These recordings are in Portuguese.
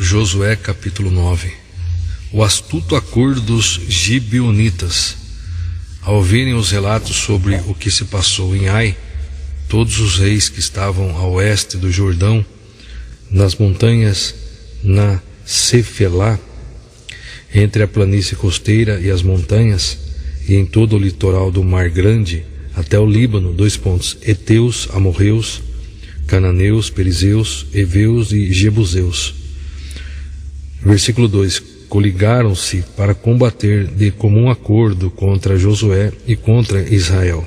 Josué capítulo 9. O astuto acordo dos gibeonitas. Ao ouvirem os relatos sobre o que se passou em Ai, todos os reis que estavam a oeste do Jordão, nas montanhas na Cefelá, entre a planície costeira e as montanhas, e em todo o litoral do Mar Grande, até o Líbano, heteus, amorreus, cananeus, perizeus, heveus e jebuseus. Versículo 2: coligaram-se para combater de comum acordo contra Josué e contra Israel.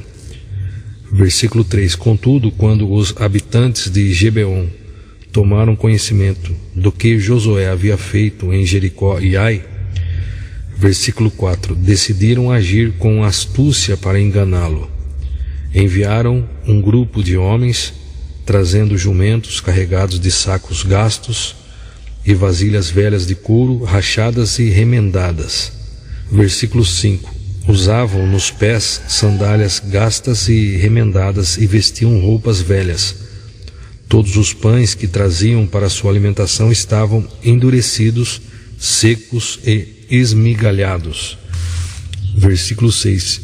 Versículo 3: contudo, quando os habitantes de Gibeon tomaram conhecimento do que Josué havia feito em Jericó e Ai, versículo 4, decidiram agir com astúcia para enganá-lo. Enviaram um grupo de homens, trazendo jumentos carregados de sacos gastos e vasilhas velhas de couro, rachadas e remendadas. Versículo 5. Usavam nos pés sandálias gastas e remendadas e vestiam roupas velhas. Todos os pães que traziam para sua alimentação estavam endurecidos, secos e esmigalhados. Versículo 6.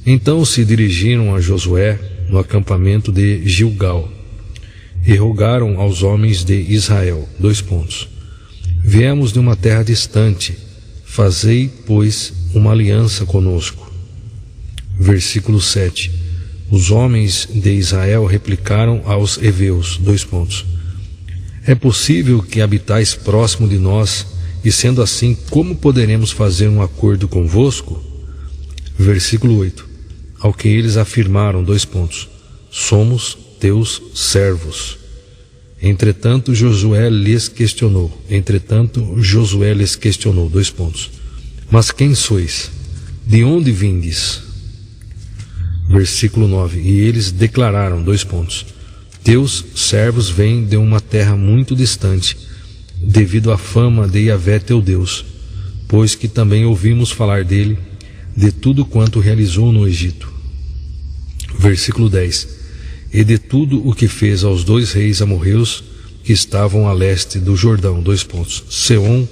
Então se dirigiram a Josué no acampamento de Gilgal e rogaram aos homens de Israel. Viemos de uma terra distante, fazei, pois, uma aliança conosco. Versículo 7. Os homens de Israel replicaram aos heveus. É possível que habitais próximo de nós, e sendo assim, como poderemos fazer um acordo convosco? Versículo 8. Ao que eles afirmaram, somos teus servos. Entretanto Josué lhes questionou. Mas quem sois? De onde vindes? Versículo 9. E eles declararam, teus servos vêm de uma terra muito distante, devido à fama de Yahvé teu Deus, pois que também ouvimos falar dele, de tudo quanto realizou no Egito. Versículo 10. E de tudo o que fez aos 2 reis amorreus que estavam a leste do Jordão. Seom,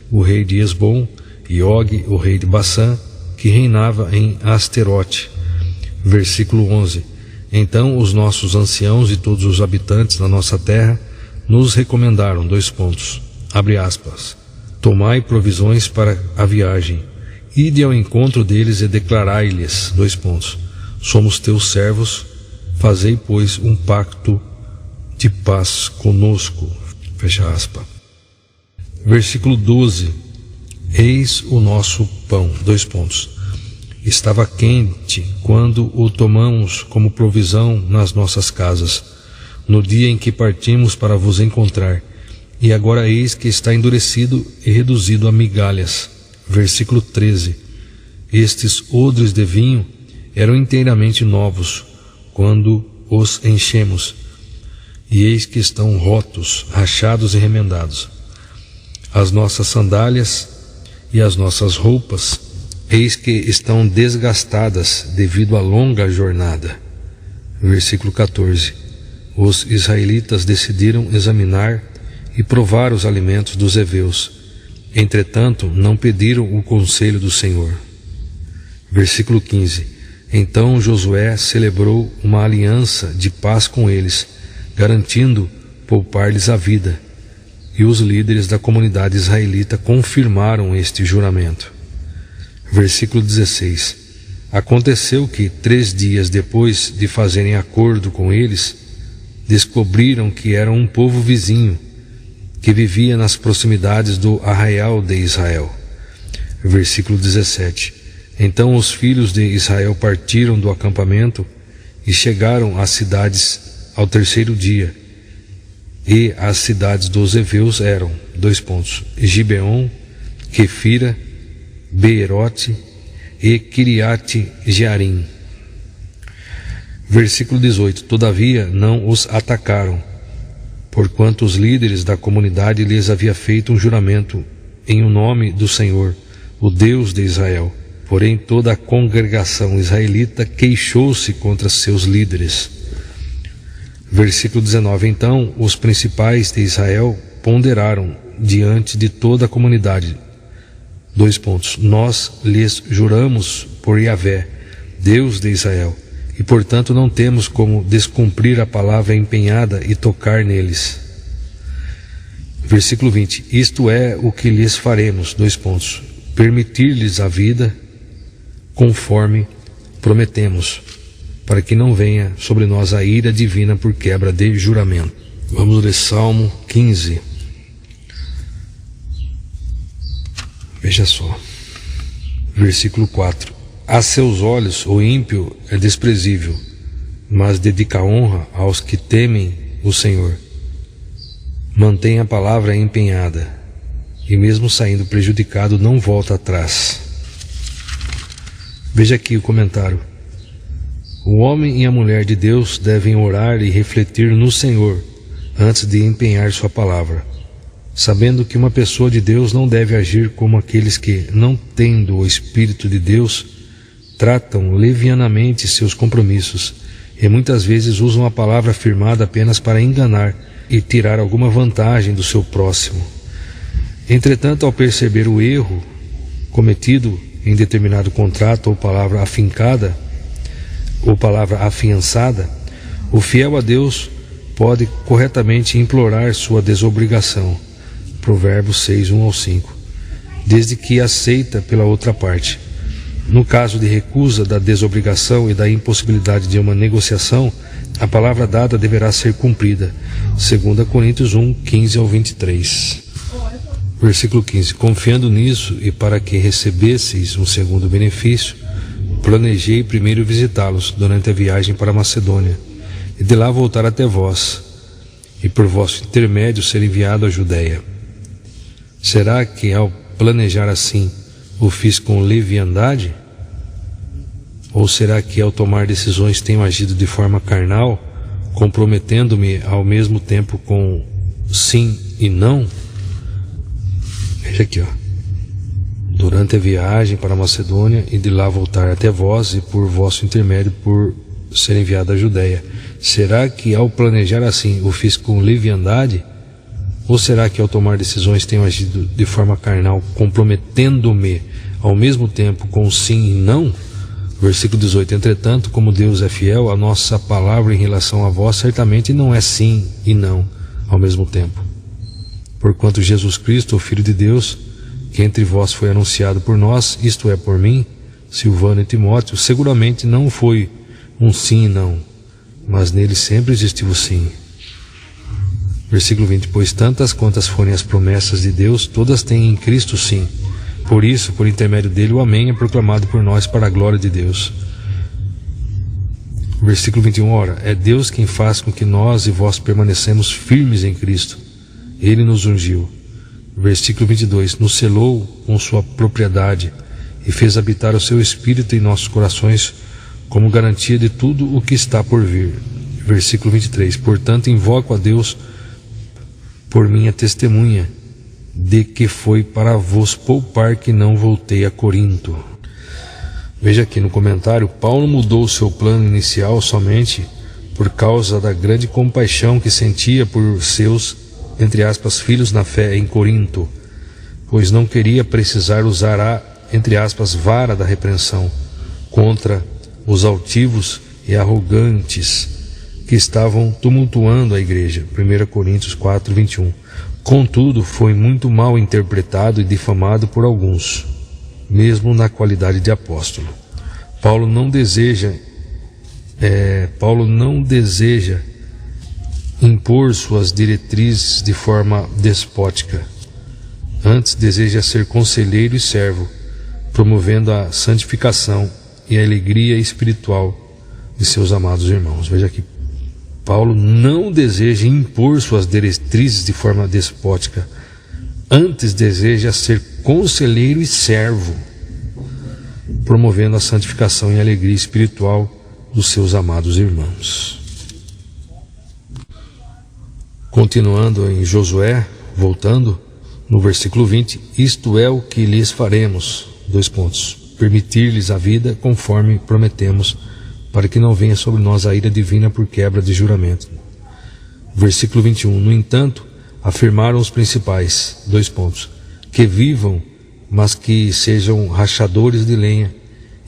o rei de Esbom, e Og, o rei de Bassã, que reinava em Asterote. Versículo 11. Então os nossos anciãos e todos os habitantes da nossa terra nos recomendaram, abre aspas, tomai provisões para a viagem, ide ao encontro deles e declarai-lhes, somos teus servos, fazei, pois, um pacto de paz conosco. Fecha aspas. Versículo 12. Eis o nosso pão. Estava quente quando o tomamos como provisão nas nossas casas, no dia em que partimos para vos encontrar, e agora eis que está endurecido e reduzido a migalhas. Versículo 13. Estes odres de vinho eram inteiramente novos, quando os enchemos, e eis que estão rotos, rachados e remendados. As nossas sandálias e as nossas roupas, eis que estão desgastadas devido à longa jornada. Versículo 14. Os israelitas decidiram examinar e provar os alimentos dos heveus, entretanto não pediram o conselho do Senhor. Versículo 15. Então Josué celebrou uma aliança de paz com eles, garantindo poupar-lhes a vida. E os líderes da comunidade israelita confirmaram este juramento. Versículo 16. Aconteceu que 3 dias depois de fazerem acordo com eles, descobriram que era um povo vizinho, que vivia nas proximidades do arraial de Israel. Versículo 17. Então os filhos de Israel partiram do acampamento e chegaram às cidades ao 3º dia. E as cidades dos heveus eram, Gibeon, Quefira, Beerote e Kiriate Jearim. Versículo 18. Todavia não os atacaram, porquanto os líderes da comunidade lhes havia feito um juramento em o nome do Senhor, o Deus de Israel. Porém toda a congregação israelita queixou-se contra seus líderes. Versículo 19. Então os principais de Israel ponderaram diante de toda a comunidade. Nós lhes juramos por Yahvé, Deus de Israel, e portanto não temos como descumprir a palavra empenhada e tocar neles. Versículo 20. Isto é o que lhes faremos, permitir-lhes a vida conforme prometemos, para que não venha sobre nós a ira divina por quebra de juramento. Vamos ler Salmo 15. Veja só. Versículo 4. A seus olhos o ímpio é desprezível, mas dedica honra aos que temem o Senhor. Mantém a palavra empenhada, e mesmo saindo prejudicado não volta atrás. Veja aqui o comentário. O homem e a mulher de Deus devem orar e refletir no Senhor antes de empenhar sua palavra, sabendo que uma pessoa de Deus não deve agir como aqueles que, não tendo o Espírito de Deus, tratam levianamente seus compromissos e muitas vezes usam a palavra firmada apenas para enganar e tirar alguma vantagem do seu próximo. Entretanto, ao perceber o erro cometido em determinado contrato ou palavra afincada ou palavra afiançada, o fiel a Deus pode corretamente implorar sua desobrigação. Provérbios 6, 1 ao 5. Desde que aceita pela outra parte. No caso de recusa da desobrigação e da impossibilidade de uma negociação, a palavra dada deverá ser cumprida. 2 Coríntios 1, 15 ao 23. Versículo 15. Confiando nisso e para que recebesseis um segundo benefício, planejei primeiro visitá-los durante a viagem para a Macedônia, e de lá voltar até vós, e por vosso intermédio ser enviado à Judeia. Será que ao planejar assim o fiz com leviandade? Ou será que ao tomar decisões tenho agido de forma carnal, comprometendo-me ao mesmo tempo com sim e não? Veja aqui, durante a viagem para a Macedônia e de lá voltar até vós e por vosso intermédio por ser enviado à Judeia. Será que ao planejar assim o fiz com leviandade? Ou será que ao tomar decisões tenho agido de forma carnal, comprometendo-me ao mesmo tempo com sim e não? Versículo 18. Entretanto, como Deus é fiel, a nossa palavra em relação a vós certamente não é sim e não ao mesmo tempo. Porquanto Jesus Cristo, o Filho de Deus, que entre vós foi anunciado por nós, isto é, por mim, Silvano e Timóteo, seguramente não foi um sim e não, mas nele sempre existiu o sim. Versículo 20. Pois tantas quantas forem as promessas de Deus, todas têm em Cristo sim. Por isso, por intermédio dele, o amém é proclamado por nós para a glória de Deus. Versículo 21. Ora, é Deus quem faz com que nós e vós permanecemos firmes em Cristo. Ele nos ungiu. Versículo 22. Nos selou com sua propriedade e fez habitar o seu Espírito em nossos corações como garantia de tudo o que está por vir. Versículo 23. Portanto, invoco a Deus por minha testemunha, de que foi para vos poupar que não voltei a Corinto. Veja aqui no comentário, Paulo mudou o seu plano inicial somente por causa da grande compaixão que sentia por seus, entre aspas, filhos na fé em Corinto, pois não queria precisar usar a, entre aspas, vara da repreensão contra os altivos e arrogantes que estavam tumultuando a igreja. 1 Coríntios 4, 21. Contudo, foi muito mal interpretado e difamado por alguns, mesmo na qualidade de apóstolo. Paulo não deseja impor suas diretrizes de forma despótica. Antes deseja ser conselheiro e servo, promovendo a santificação e a alegria espiritual de seus amados irmãos. Veja aqui, Paulo não deseja impor suas diretrizes de forma despótica. Antes deseja ser conselheiro e servo, promovendo a santificação e a alegria espiritual dos seus amados irmãos. Continuando em Josué, voltando no versículo 20, isto é o que lhes faremos, permitir-lhes a vida conforme prometemos, para que não venha sobre nós a ira divina por quebra de juramento. Versículo 21, no entanto, Afirmaram os principais, que vivam, mas que sejam rachadores de lenha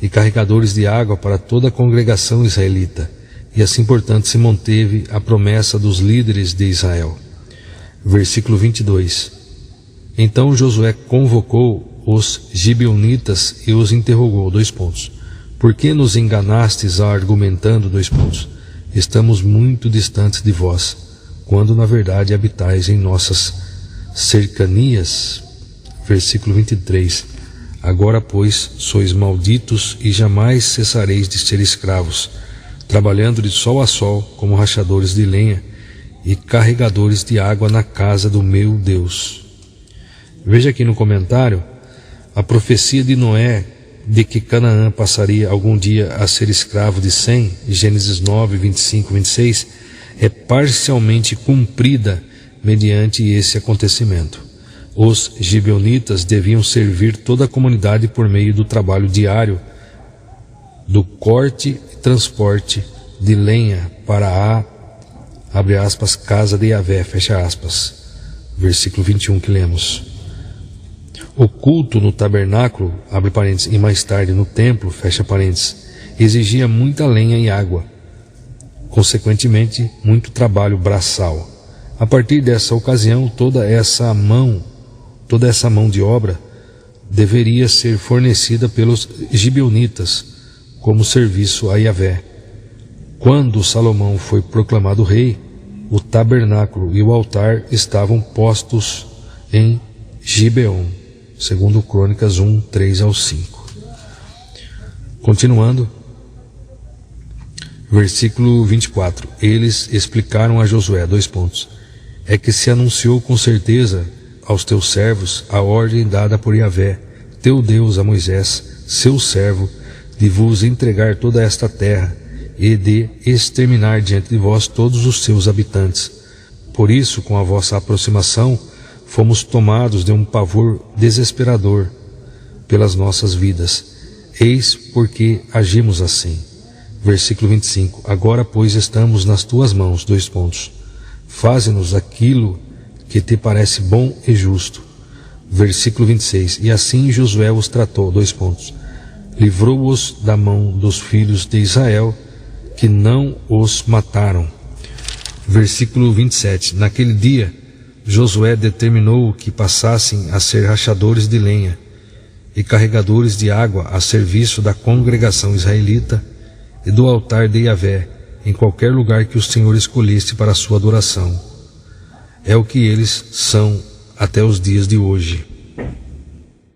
e carregadores de água para toda a congregação israelita. E assim, portanto, se manteve a promessa dos líderes de Israel. Versículo 22. Então Josué convocou os gibeonitas e os interrogou, por que nos enganastes argumentando, estamos muito distantes de vós, quando na verdade habitais em nossas cercanias. Versículo 23. Agora, pois, sois malditos e jamais cessareis de ser escravos, trabalhando de sol a sol como rachadores de lenha e carregadores de água na casa do meu Deus. Veja aqui no comentário a profecia de Noé de que Canaã passaria algum dia a ser escravo de Sem, Gênesis 9, 25, 26, é parcialmente cumprida mediante esse acontecimento. Os gibeonitas deviam servir toda a comunidade por meio do trabalho diário do corte e transporte de lenha para a, abre aspas, casa de Yahvé, fecha aspas. Versículo 21 que lemos. O culto no tabernáculo, abre parênteses, e mais tarde no templo, fecha parênteses, exigia muita lenha e água, consequentemente muito trabalho braçal. A partir dessa ocasião, toda essa mão de obra deveria ser fornecida pelos gibeonitas como serviço a Yahvé. Quando Salomão foi proclamado rei, o tabernáculo e o altar estavam postos em Gibeon, segundo Crônicas 1, 3 ao 5. Continuando, versículo 24. Eles explicaram a Josué, é que se anunciou com certeza aos teus servos a ordem dada por Yahvé, teu Deus, a Moisés, seu servo, de vos entregar toda esta terra e de exterminar diante de vós todos os seus habitantes. Por isso, com a vossa aproximação, fomos tomados de um pavor desesperador pelas nossas vidas. Eis porque agimos assim. Versículo 25. Agora, pois, estamos nas tuas mãos, Faze-nos aquilo que te parece bom e justo. Versículo 26. E assim Josué os tratou, livrou-os da mão dos filhos de Israel, que não os mataram. Versículo 27. Naquele dia, Josué determinou que passassem a ser rachadores de lenha e carregadores de água a serviço da congregação israelita e do altar de Yahvé, em qualquer lugar que o Senhor escolhesse para a sua adoração. É o que eles são até os dias de hoje.